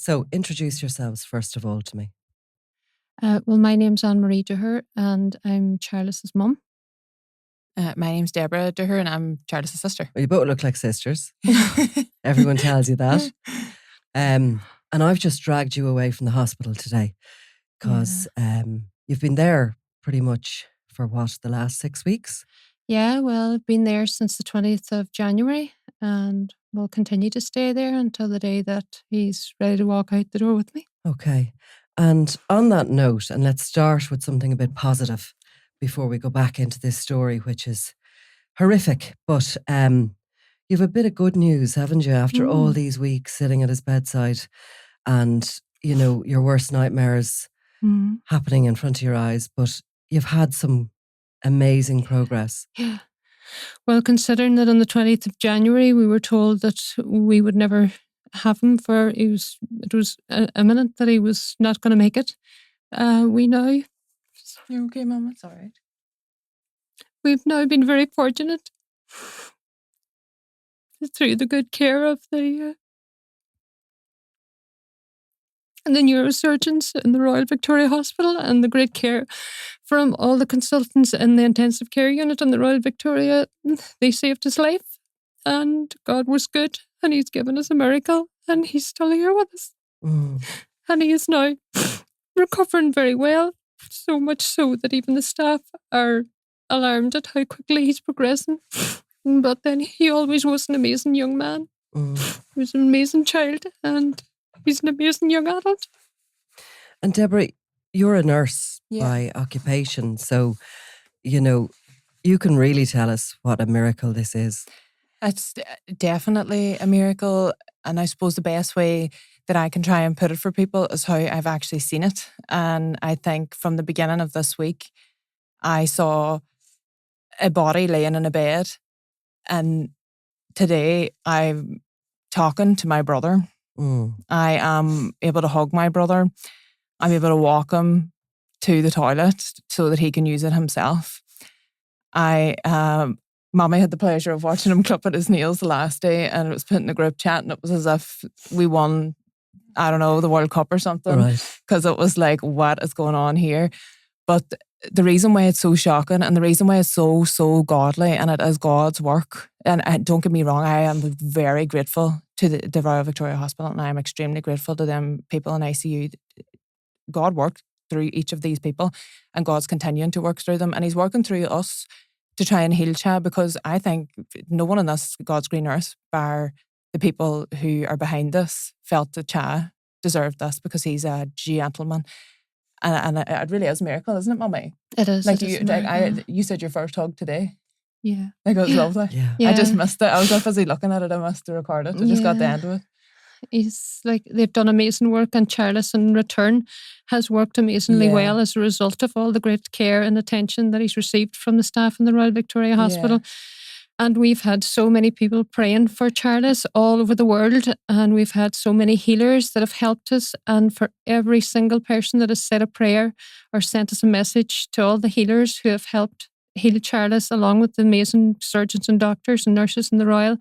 So introduce yourselves first of all to me. Well, my name's Annemarie Dooher and I'm Charles's mum. My name's Deborah Dooher and I'm Charles's sister. Well, you both look like sisters. Everyone tells you that. And I've just dragged you away from the hospital today because you've been there pretty much for the last 6 weeks? Yeah, well, I've been there since the 20th of January and will continue to stay there until the day that he's ready to walk out the door with me. Okay. And on that note, and let's start with something a bit positive before we go back into this story, which is horrific. But you've a bit of good news, haven't you, after all these weeks sitting at his bedside and, you know, your worst nightmares happening in front of your eyes. But you've had some amazing progress. Yeah. Well, considering that on the 20th of January, we were told that we would never have him it was imminent that he was not going to make it. We now... You're okay, Mum? It's all right. We've now been very fortunate through the good care of the neurosurgeons in the Royal Victoria Hospital and the great care from all the consultants in the intensive care unit in the Royal Victoria. They saved his life and God was good and he's given us a miracle and he's still here with us. And he is now recovering very well, so much so that even the staff are alarmed at how quickly he's progressing. But then he always was an amazing young man. He was an amazing child and he's an amazing young adult. And Deborah, you're a nurse by occupation, so, you know, you can really tell us what a miracle this is. It's definitely a miracle, and I suppose the best way that I can try and put it for people is how I've actually seen it. And I think from the beginning of this week, I saw a body laying in a bed, and today I'm talking to my brother. I am able to hug my brother. I'm able to walk him to the toilet so that he can use it himself. Mommy had the pleasure of watching him clip at his nails the last day, and it was put in a group chat, and it was as if we won, I don't know, the World Cup or something. Because it was like, what is going on here? But the reason why it's so shocking and the reason why it's so godly, and it is God's work, and don't get me wrong, I am very grateful to the Royal Victoria Hospital, and I am extremely grateful to them people in ICU. God worked through each of these people, and God's continuing to work through them, and he's working through us to try and heal Cha, because I think no one on this God's green earth, bar the people who are behind this, felt that Cha deserved this because he's a gentleman. And it really is a miracle, isn't it, Mummy? It is. Like you said your first hug today. Yeah. Like it was lovely. Yeah. I just missed it. I was so busy looking at it, I missed to record it. I just got the end of it. He's like, they've done amazing work, and Charles in return has worked amazingly well as a result of all the great care and attention that he's received from the staff in the Royal Victoria Hospital. And we've had so many people praying for Charles all over the world, and we've had so many healers that have helped us, and for every single person that has said a prayer or sent us a message, to all the healers who have helped heal Charles, along with the amazing surgeons and doctors and nurses in the Royal.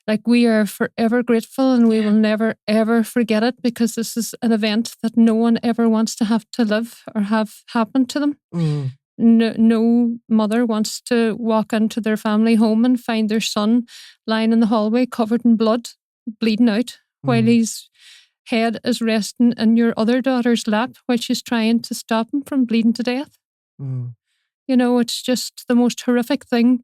Like, we are forever grateful, and we will never, ever forget it, because this is an event that no one ever wants to have to live or have happen to them. No mother wants to walk into their family home and find their son lying in the hallway covered in blood, bleeding out, while his head is resting in your other daughter's lap while she's trying to stop him from bleeding to death. You know, it's just the most horrific thing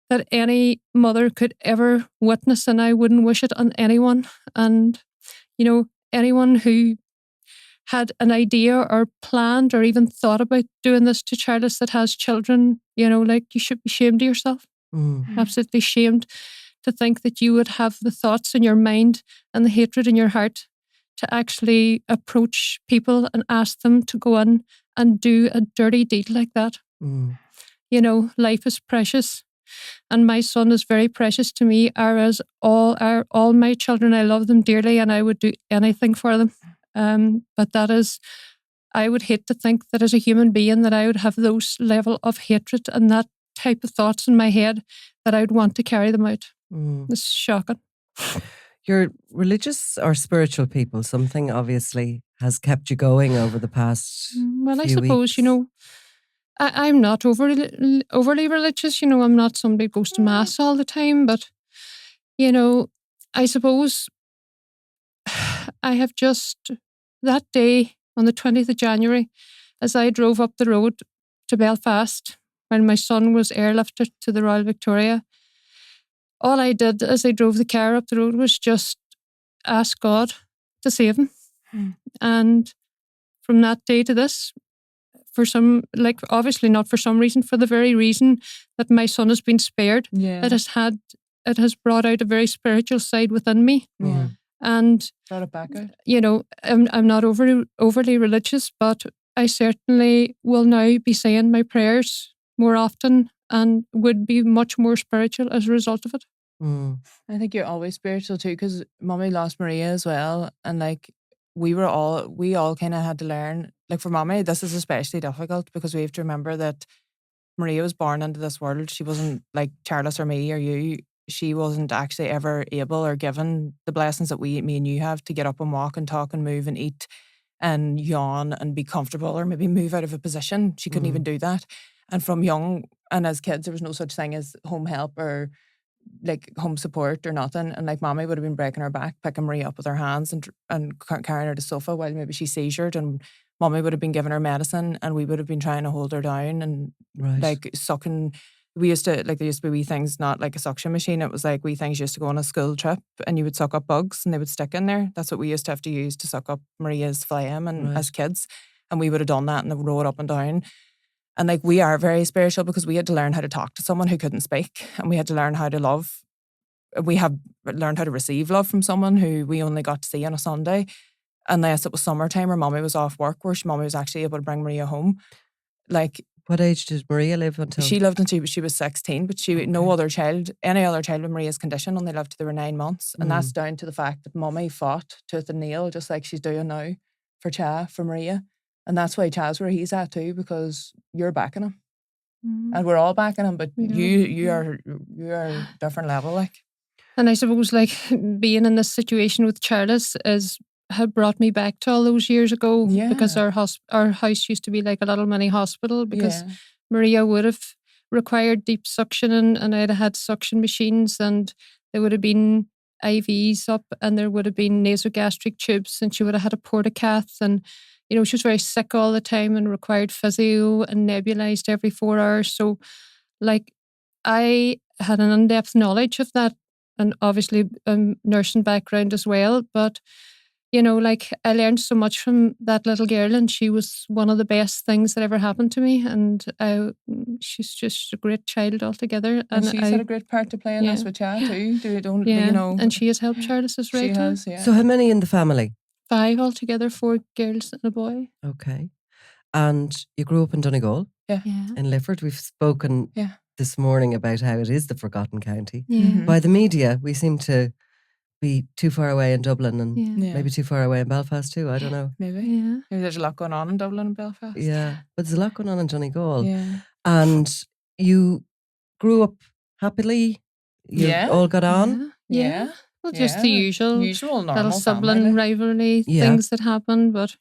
that any mother could ever witness, and I wouldn't wish it on anyone. And, you know, anyone who had an idea or planned or even thought about doing this to Charles that has children, you know, like, you should be ashamed of yourself. Absolutely shamed to think that you would have the thoughts in your mind and the hatred in your heart to actually approach people and ask them to go in and do a dirty deed like that. You know, life is precious. And my son is very precious to me, as all my children. I love them dearly, and I would do anything for them. But that is, I would hate to think that as a human being that I would have those level of hatred and that type of thoughts in my head, that I would want to carry them out. It's shocking. You're religious or spiritual people. Something obviously has kept you going over the past Well, I few suppose, weeks. you know, I'm not overly religious. You know, I'm not somebody who goes to mass all the time, but, you know, I suppose I have just, that day on the 20th of January, as I drove up the road to Belfast, when my son was airlifted to the Royal Victoria, all I did as I drove the car up the road was just ask God to save him. And from that day to this, for some, like, obviously not for some reason, for the very reason that my son has been spared, it has brought out a very spiritual side within me. Yeah. And Brought it back out. you know, I'm not overly religious, but I certainly will now be saying my prayers more often and would be much more spiritual as a result of it. I think you're always spiritual too, because Mummy lost Maria as well, and like we all kind of had to learn. Like for Mummy, this is especially difficult because we have to remember that Maria was born into this world. She wasn't like Charles or me or you. She wasn't actually ever able or given the blessings that me and you have to get up and walk and talk and move and eat and yawn and be comfortable or maybe move out of a position. She couldn't even do that. And from young and as kids, there was no such thing as home help or like home support or nothing. And like Mommy would have been breaking her back, picking Maria up with her hands and carrying her to the sofa while maybe she seizured, and Mommy would have been giving her medicine and we would have been trying to hold her down and like sucking. We used to, like, there used to be wee things, not like a suction machine. It was like wee things you used to go on a school trip and you would suck up bugs and they would stick in there. That's what we used to have to use to suck up Maria's phlegm and as kids. And we would have done that and they would roll it up and down. And like we are very spiritual because we had to learn how to talk to someone who couldn't speak, and we had to learn how to love. We have learned how to receive love from someone who we only got to see on a Sunday, unless it was summertime or Mommy was off work, where Mommy was actually able to bring Maria home. Like, what age did Maria live until? She lived until she was 16, but no other child, any other child with Maria's condition only lived till they were 9 months. And that's down to the fact that Mummy fought tooth and nail, just like she's doing now for for Maria. And that's why Chaz where he's at too, because you're backing him. And we're all backing him, but you are a different level, like. And I suppose like being in this situation with Charles had brought me back to all those years ago, because our house used to be like a little mini hospital, because Maria would have required deep suction and I'd have had suction machines, and there would have been IVs up and there would have been nasogastric tubes, and she would have had a portacath, and you know, she was very sick all the time and required physio and nebulized every 4 hours. So like I had an in-depth knowledge of that, and obviously a nursing background as well. But, you know, like I learned so much from that little girl, and she was one of the best things that ever happened to me. And she's just a great child altogether. And she's had a great part to play in this with Chad too. You know. And she has helped Charles as right. She has, yeah. So how many in the family? 5 altogether, 4 girls and a boy. Okay. And you grew up in Donegal? Yeah. In Lifford. We've spoken this morning about how it is the forgotten county. Yeah. By the media, we seem to be too far away in Dublin and maybe too far away in Belfast too. I don't know. Maybe. Yeah. Maybe there's a lot going on in Dublin and Belfast. Yeah. But there's a lot going on in Donegal. Yeah. And you grew up happily? You all got on? Yeah. Well, just the usual normal little sibling rivalry things that happen. But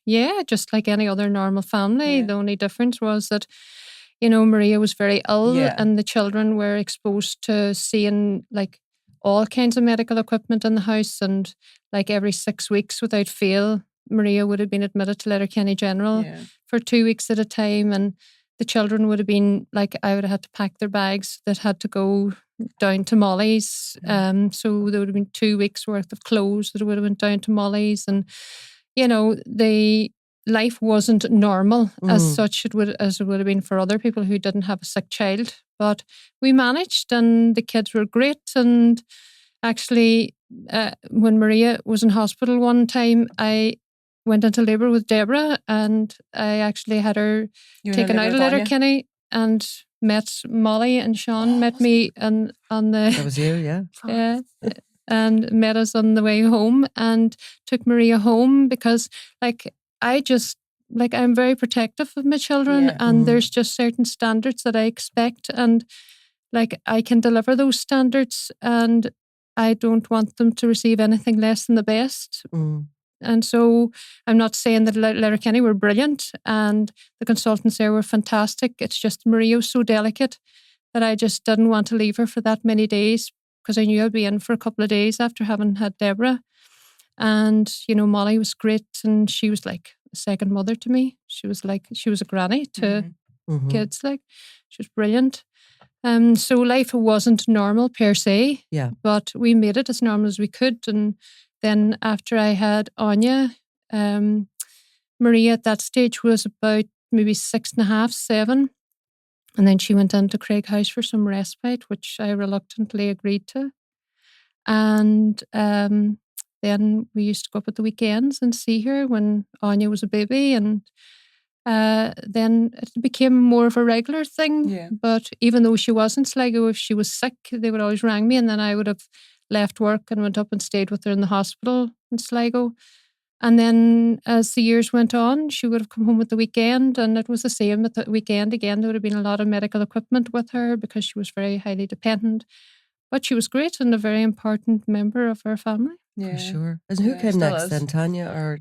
just like any other normal family. The only difference was that, you know, Maria was very ill and the children were exposed to seeing like all kinds of medical equipment in the house, and like every 6 weeks without fail, Maria would have been admitted to Letterkenny General for 2 weeks at a time, and the children would have been like, I would have had to pack their bags that had to go down to Molly's. So there would have been 2 weeks worth of clothes that would have went down to Molly's, and you know, the life wasn't normal as such as it would have been for other people who didn't have a sick child. But we managed, and the kids were great. And actually, when Maria was in hospital one time, I went into labour with Deborah, and I actually had her taken out of Letterkenny and met Molly and Sean met me on the... That was you, yeah. And met us on the way home and took Maria home, because like I'm very protective of my children, and there's just certain standards that I expect, and like I can deliver those standards. And I don't want them to receive anything less than the best. And so I'm not saying that Letterkenny were brilliant and the consultants there were fantastic. It's just Maria was so delicate that I just didn't want to leave her for that many days, because I knew I'd be in for a couple of days after having had Deborah. And, Molly was great, and she was like a second mother to me. She was a granny to kids. She was brilliant. So life wasn't normal per se, but we made it as normal as we could. And then after I had Anya, Maria at that stage was about maybe 6.5, 7. And then she went into Craig House for some respite, which I reluctantly agreed to. And then we used to go up at the weekends and see her when Anya was a baby. And then it became more of a regular thing. Yeah. But even though she was in Sligo, if she was sick, they would always ring me, and then I would have left work and went up and stayed with her in the hospital in Sligo. And then as the years went on, she would have come home at the weekend, and it was the same at the weekend. Again, there would have been a lot of medical equipment with her because she was very highly dependent. But she was great and a very important member of our family. Yeah, for sure. And who came next then, Tanya or?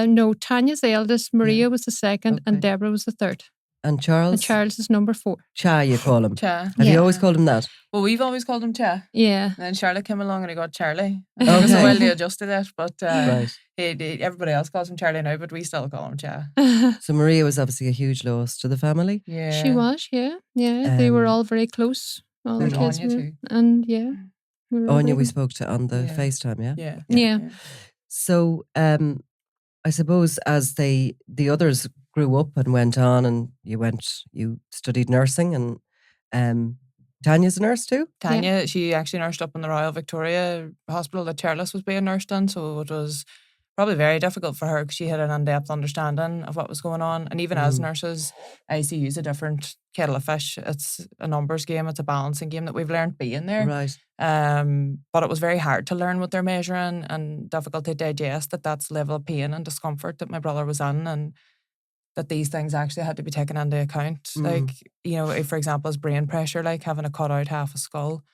No, Tanya's the eldest, Maria was the second, and Deborah was the third. And Charles? And Charles is number 4. Cha, you call him? Cha. Have you always called him that? Well, we've always called him Cha. Yeah. And then Charlotte came along and he got Charlie. It was a while they adjusted it, but everybody else calls him Charlie now, but we still call him Cha. So Maria was obviously a huge loss to the family. Yeah. She was, yeah. They were all very close. All the kids Anya were. too. And Anya we spoke to on the FaceTime, Yeah. So I suppose as the others grew up and went on, and you studied nursing, and Tanya's a nurse too? Tanya, she actually nursed up in the Royal Victoria Hospital that Charles was being nursed in, so it was probably very difficult for her because she had an in-depth understanding of what was going on. And even as nurses, ICU is a different kettle of fish. It's a numbers game, it's a balancing game that we've learned being there. Right. But it was very hard to learn what they're measuring and difficult to digest that that's the level of pain and discomfort that my brother was in, and that these things actually had to be taken into account. Like, if, for example, his brain pressure, like having to cut out half a skull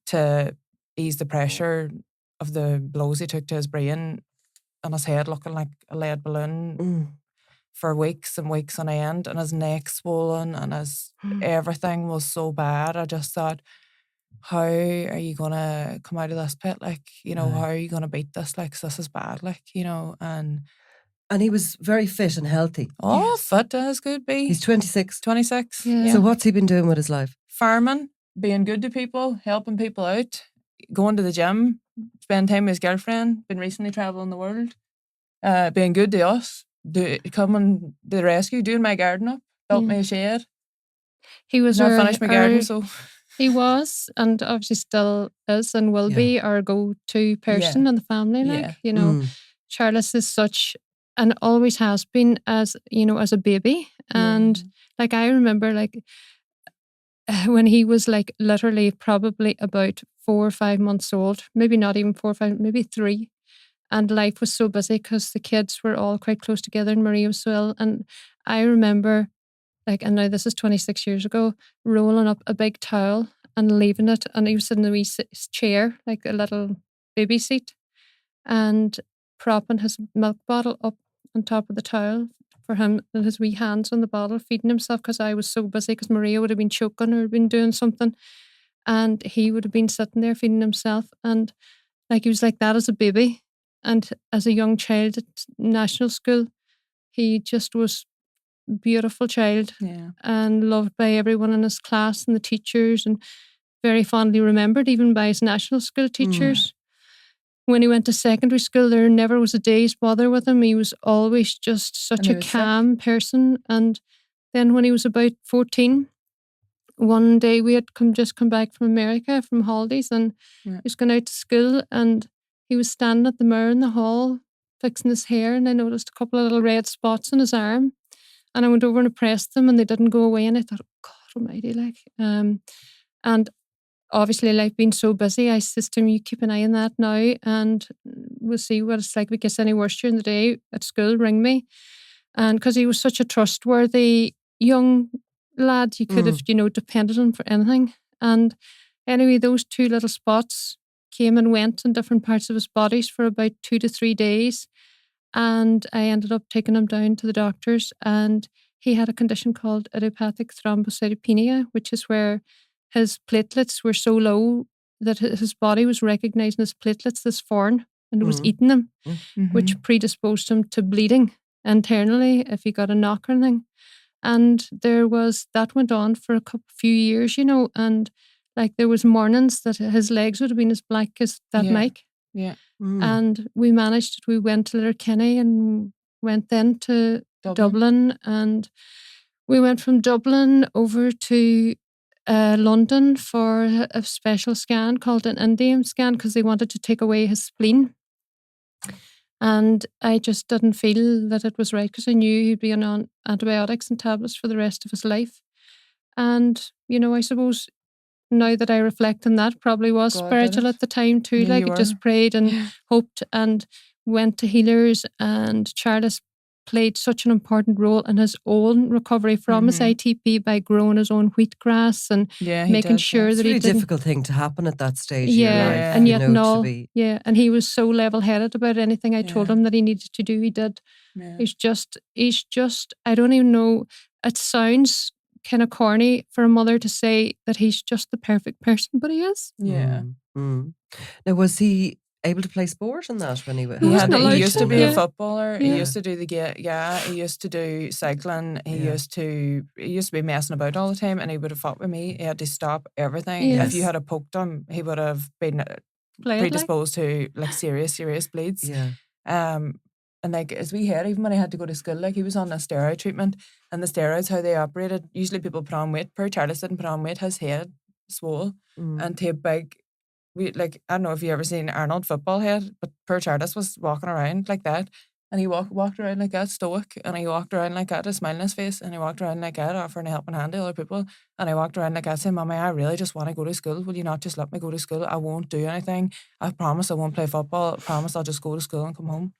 to ease the pressure of the blows he took to his brain, and his head looking like a lead balloon for weeks and weeks on end, and his neck swollen, and his everything was so bad. I just thought, how are you going to come out of this pit? Like, how are you going to beat this? Like, this is bad, like, And he was very fit and healthy. Oh, fit as could be. He's 26. 26. Yeah. So what's he been doing with his life? Farming, being good to people, helping people out, going to the gym, spend time with his girlfriend, been recently travelling the world, being good to us, coming to the rescue, doing my garden up, built me a shed. He was not finished my garden, so... He was, and obviously still is and will be, our go-to person in the family. Like, Charles is such, and always has been, as as a baby. And like, I remember, like, when he was like literally probably about 4 or 5 months old, maybe not even 4 or 5, maybe 3. And life was so busy because the kids were all quite close together and Maria was so ill. And I remember, like, and now this is 26 years ago, rolling up a big towel and leaving it. And he was sitting in a wee chair, like a little baby seat, and propping his milk bottle up on top of the towel for him, and his wee hands on the bottle, feeding himself, because I was so busy, because Maria would have been choking or been doing something, and he would have been sitting there feeding himself. And like, he was like that as a baby, and as a young child at national school, he just was a beautiful child, and loved by everyone in his class and the teachers, and very fondly remembered even by his national school teachers. When he went to secondary school, there never was a day's bother with him. He was always just such a calm person. And then when he was about 14, one day we had just come back from America from holidays, and he was going out to school, and he was standing at the mirror in the hall fixing his hair, and I noticed a couple of little red spots on his arm, and I went over and pressed them, and they didn't go away, and I thought, oh, God almighty, like, and obviously, life being so busy, I said to him, you keep an eye on that now, and we'll see what it's like. If it gets any worse during the day at school, ring me. And because he was such a trustworthy young lad, you could have, depended on for anything. And anyway, those 2 little spots came and went in different parts of his bodies for about 2 to 3 days. And I ended up taking him down to the doctors, and he had a condition called idiopathic thrombocytopenia, which is where his platelets were so low that his body was recognizing his platelets as foreign and was eating them, which predisposed him to bleeding internally if he got a knock or anything. And that went on for a few years, and like there was mornings that his legs would have been as black as that night. Yeah. And we managed, we went to Letterkenny and went then to Dublin, and we went from Dublin over to London for a special scan called an Indium scan because they wanted to take away his spleen. And I just didn't feel that it was right because I knew he'd be on antibiotics and tablets for the rest of his life. And, I suppose now that I reflect on that, probably was God spiritual at the time too. Yeah, like I just prayed and hoped and went to healers, and Charles played such an important role in his own recovery from his ITP by growing his own wheatgrass and making sure that it's a he really didn't. difficult thing to happen at that stage. Yeah, and yet and he was so level-headed about anything I told him that he needed to do, he did. Yeah. He's just. I don't even know. It sounds kind of corny for a mother to say that he's just the perfect person, but he is. Yeah. Now, was he able to play sport in that when he was? He used to be a footballer. Yeah. He used to do he used to do cycling. He used to be messing about all the time, and he would have fought with me. He had to stop everything. Yes. If you had a poked him, he would have been predisposed to like serious bleeds. Yeah. And like as we had, even when I had to go to school, like he was on a steroid treatment, and the steroids, how they operated, usually people put on weight. Poor Charles didn't put on weight. His head swole and to a big. I don't know if you ever seen Arnold football head, but poor Charles was walking around like that, and he walked around like that, stoic, and he walked around like that, a smile on his face, and he walked around like that, offering a helping hand to other people, and I walked around like that, saying, "Mommy, I really just want to go to school. Will you not just let me go to school? I won't do anything. I promise I won't play football. I promise I'll just go to school and come home."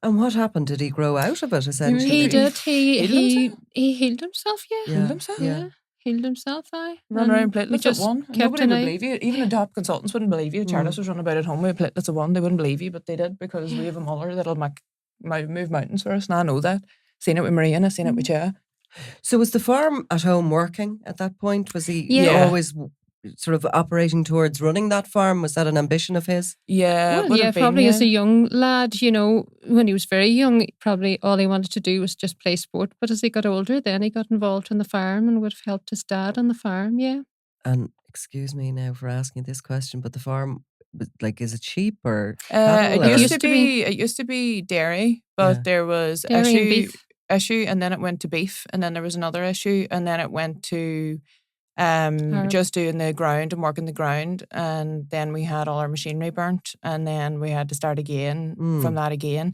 And what happened? Did he grow out of it, essentially? He did. He healed himself, Healed himself? Yeah. Healed himself, Run around platelets at 1. Nobody would believe you. Even the top consultants wouldn't believe you. Charles was running about at home with platelets at 1. They wouldn't believe you, but they did because we have a mother that'll move mountains for us. And I know that. Seen it with Maria and I've seen it with Chia. So was the farm at home working at that point? Was he always sort of operating towards running that farm? Was that an ambition of his? Yeah. Probably as a young lad, when he was very young, probably all he wanted to do was just play sport. But as he got older, then he got involved in the farm and would have helped his dad on the farm, And excuse me now for asking this question, but the farm, is it sheep or it used to be dairy, but there was issue, and then it went to beef, and then there was another issue, and then it went to just doing the ground and working the ground, and then we had all our machinery burnt, and then we had to start again from that again.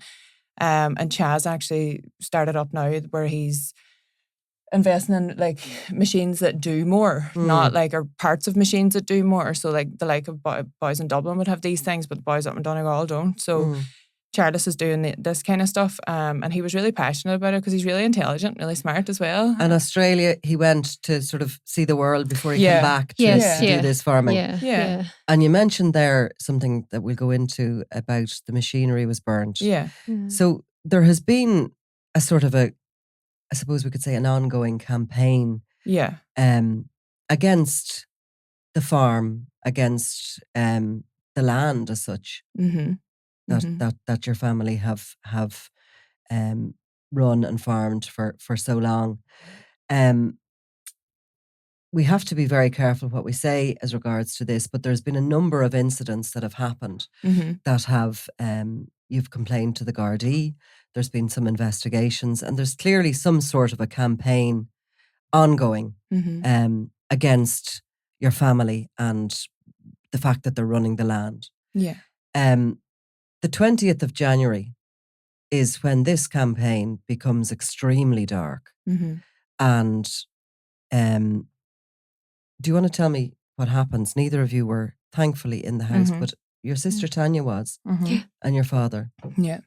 And Chaz actually started up now where he's investing in like machines that do more, not like or parts of machines that do more. So like the like of boys in Dublin would have these things, but the boys up in Donegal don't. So Charles is doing this kind of stuff, and he was really passionate about it because he's really intelligent, really smart as well. And Australia, he went to sort of see the world before he came back to do this farming. Yeah. And you mentioned there something that we'll go into about the machinery was burnt. Yeah. So there has been a sort of I suppose we could say an ongoing campaign against the farm, against the land as such. Mm-hmm. That your family have run and farmed for so long. We have to be very careful what we say as regards to this, but there's been a number of incidents that have happened that have you've complained to the Gardaí. There's been some investigations, and there's clearly some sort of a campaign ongoing against your family and the fact that they're running the land. Yeah. The 20th of January is when this campaign becomes extremely dark. And do you want to tell me what happens? Neither of you were thankfully in the house, but your sister Tanya was, and your father. Yeah.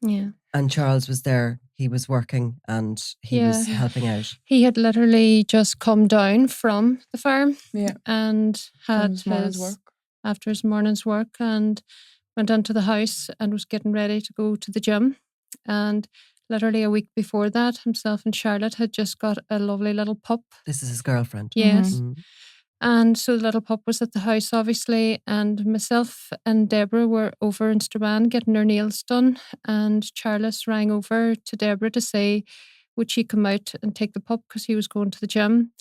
And Charles was there. He was working and he was helping out. He had literally just come down from the farm and had his work. after his morning's work and went into the house and was getting ready to go to the gym. And literally a week before that, himself and Charlotte had just got a lovely little pup. This is his girlfriend. Yes. And so the little pup was at the house, obviously, and myself and Deborah were over in Strabane getting her nails done. And Charles rang over to Deborah to say, would she come out and take the pup because he was going to the gym?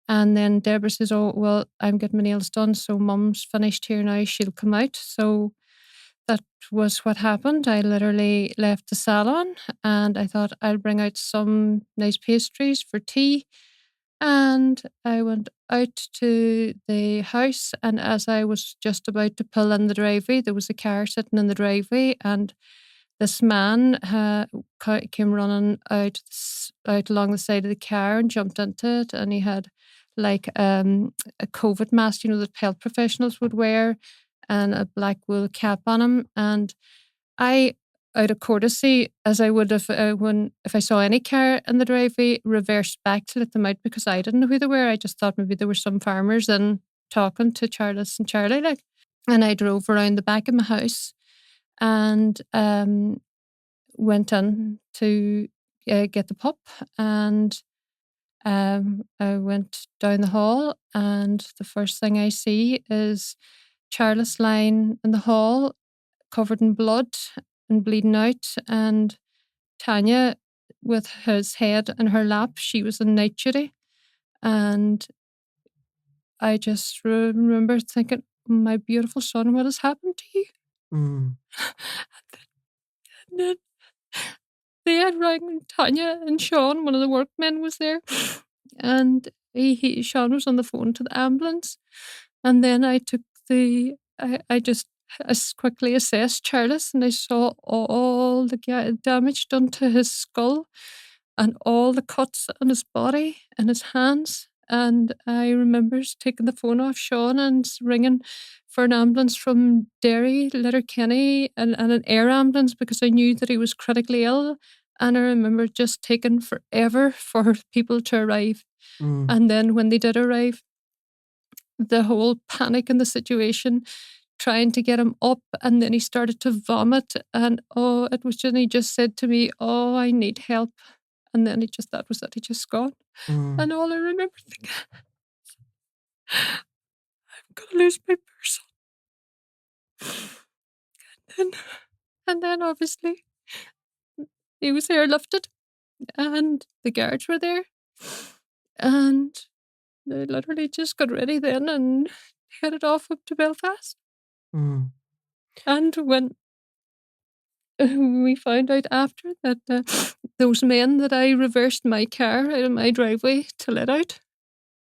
And then Deborah says, oh, well, I'm getting my nails done, so Mum's finished here now, she'll come out. So that was what happened. I literally left the salon and I thought I'll bring out some nice pastries for tea. And I went out to the house, and as I was just about to pull in the driveway, there was a car sitting in the driveway, and this man came running out along the side of the car and jumped into it, and he had like a COVID mask, that health professionals would wear, and a black wool cap on him. And I, out of courtesy, as I would have if I saw any car in the driveway, reversed back to let them out because I didn't know who they were. I just thought maybe there were some farmers in talking to Charles and Charlie, like. And I drove around the back of my house and went in to get the pup. And I went down the hall, and the first thing I see is Charles lying in the hall, covered in blood and bleeding out, and Tanya with his head in her lap. She was in night duty, and I just remember thinking, my beautiful son, what has happened to you? And then they had rang Tanya, and Sean, one of the workmen, was there, and Sean was on the phone to the ambulance. And then I took I just quickly assessed Charles, and I saw all the damage done to his skull and all the cuts on his body and his hands. And I remember taking the phone off Sean and ringing for an ambulance from Derry, Letterkenny, and an air ambulance because I knew that he was critically ill. And I remember just taking forever for people to arrive. And then when they did arrive, the whole panic in the situation, trying to get him up, and then he started to vomit, and it was just, he just said to me, oh, I need help. And then that was it, he just gone. And all I remember thinking, I'm going to lose my person. And then obviously he was airlifted, and the guards were there, and they literally just got ready then and headed off up to Belfast. And when we found out after that those men that I reversed my car out of my driveway to let out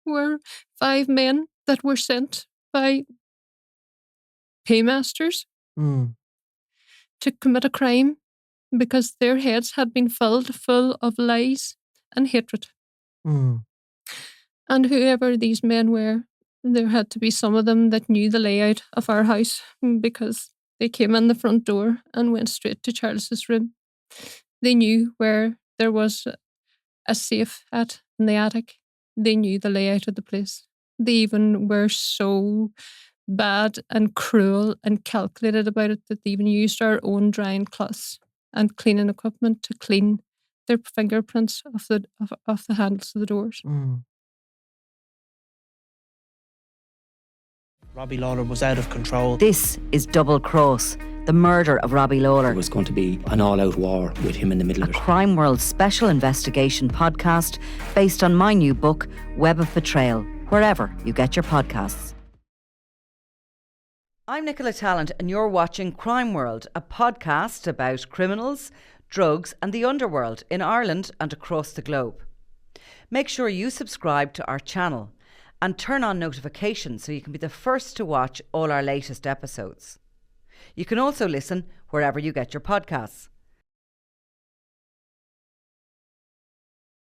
were 5 men that were sent by paymasters to commit a crime because their heads had been filled full of lies and hatred. And whoever these men were, there had to be some of them that knew the layout of our house because they came in the front door and went straight to Charles's room. They knew where there was a safe in the attic. They knew the layout of the place. They even were so bad and cruel and calculated about it that they even used our own drying cloths and cleaning equipment to clean their fingerprints off the handles of the doors. Robbie Lawler was out of control. This is Double Cross, the murder of Robbie Lawler. It was going to be an all-out war with him in the middle of it. A Crime World special investigation podcast based on my new book, Web of Betrayal, wherever you get your podcasts. I'm Nicola Tallant, and you're watching Crime World, a podcast about criminals, drugs and the underworld in Ireland and across the globe. Make sure you subscribe to our channel and turn on notifications so you can be the first to watch all our latest episodes. You can also listen wherever you get your podcasts.